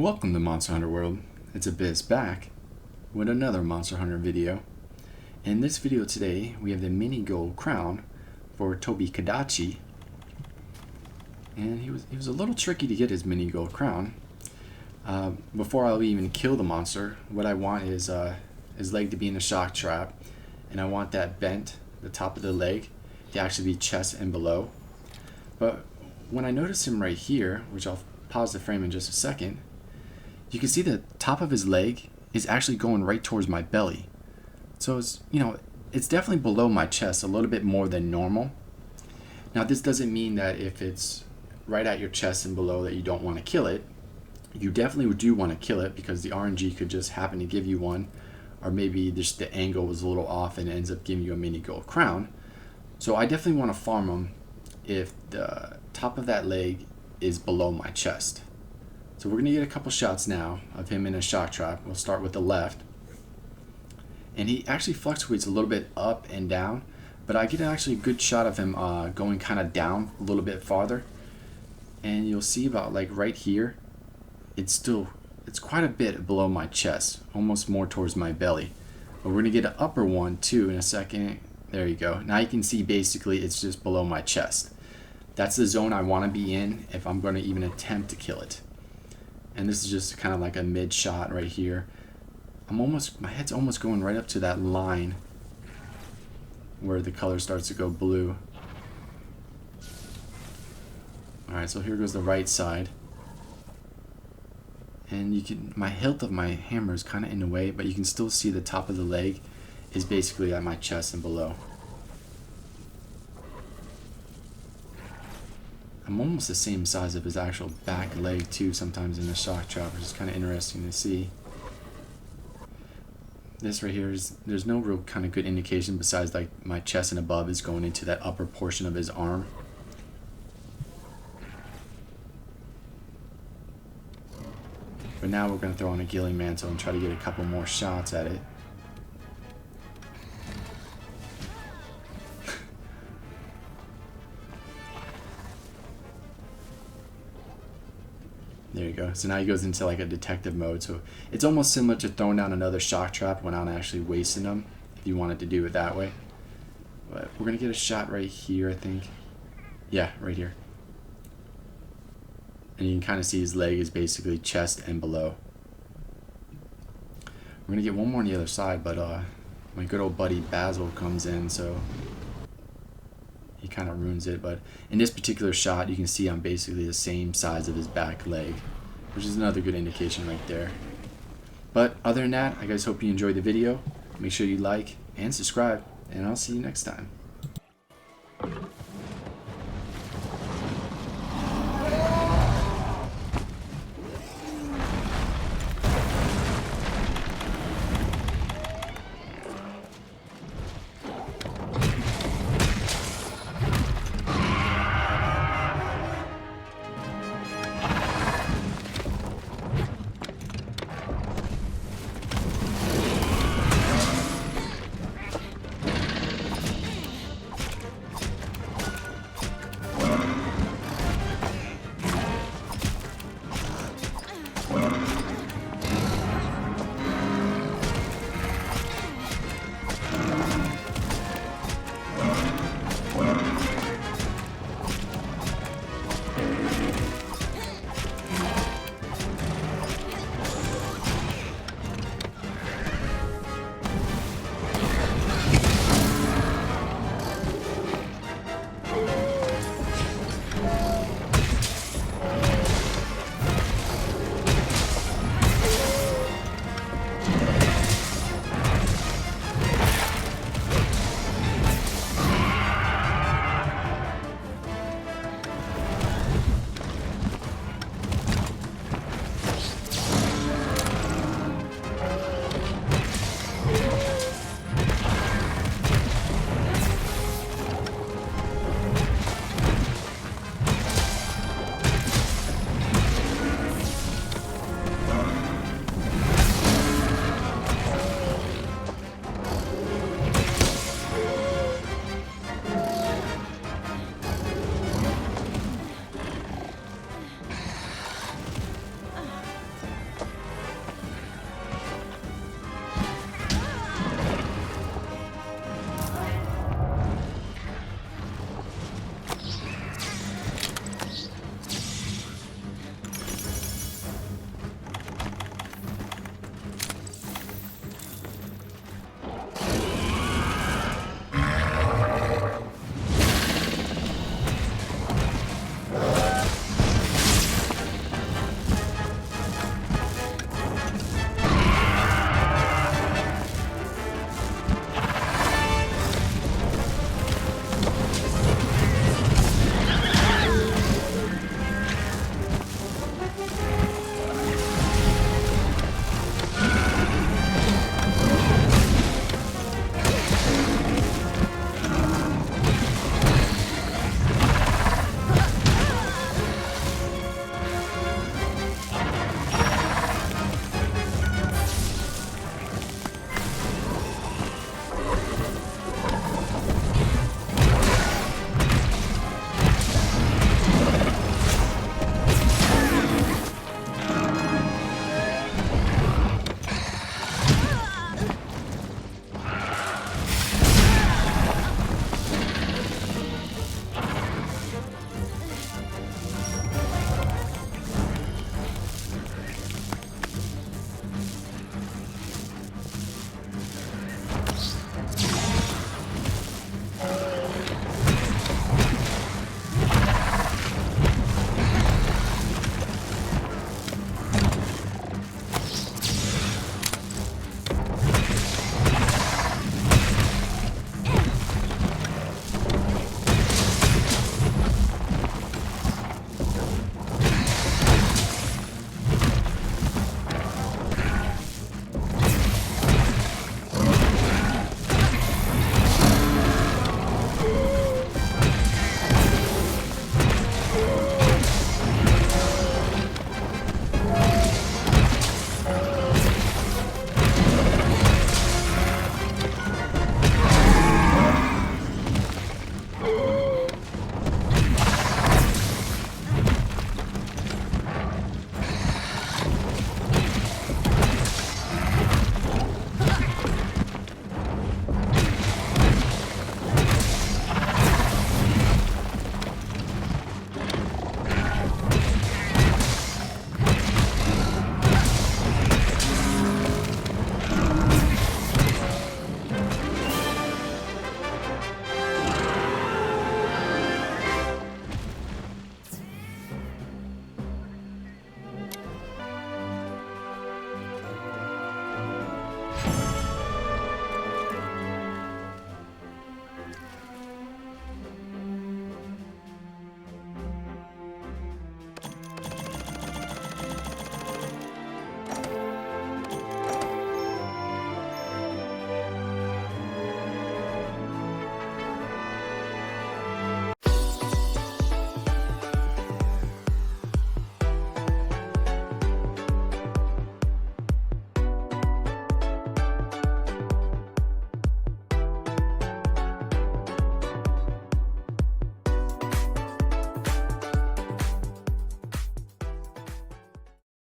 Welcome to Monster Hunter World. It's Abyss back with another Monster Hunter video. In this video today, we have the mini gold crown for Tobi-Kadachi. And he was a little tricky to get his mini gold crown. Before I'll even kill the monster, what I want is his leg to be in a shock trap. And I want that bent, the top of the leg, to actually be chest and below. But when I notice him right here, which I'll pause the frame in just a second, you can see the top of his leg is actually going right towards my belly. So it's definitely below my chest a little bit more than normal. Now this doesn't mean that if it's right at your chest and below that you don't want to kill it. You definitely do want to kill it because the RNG could just happen to give you one, or maybe just the angle was a little off and it ends up giving you a mini gold crown. So I definitely want to farm him if the top of that leg is below my chest. So we're going to get a couple shots now of him in a shock trap. We'll start with the left. And he actually fluctuates a little bit up and down, but I get actually a good shot of him going kind of down a little bit farther. And you'll see about like right here, it's quite a bit below my chest, almost more towards my belly. But we're going to get an upper one too in a second. There you go. Now you can see basically it's just below my chest. That's the zone I want to be in if I'm going to even attempt to kill it. And this is just kind of like a mid shot right here. My head's almost going right up to that line where the color starts to go blue. Alright, so here goes the right side. And my hilt of my hammer is kind of in the way, but you can still see the top of the leg is basically at my chest and below. I'm almost the same size of his actual back leg too sometimes in the shock trap, which is kind of interesting to see. This right here there's no real kind of good indication besides like my chest and above is going into that upper portion of his arm. But now we're going to throw on a Gilling Mantle and try to get a couple more shots at it. There you go. So now he goes into like a detective mode. So it's almost similar to throwing down another shock trap without actually wasting them, if you wanted to do it that way. But we're going to get a shot right here, I think. Yeah, right here. And you can kind of see his leg is basically chest and below. We're going to get one more on the other side, but my good old buddy Basil comes in, so he kind of ruins it. But in this particular shot, you can see I'm basically the same size of his back leg, which is another good indication right there. But other than that, I guys hope you enjoyed the video. Make sure you like and subscribe, and I'll see you next time.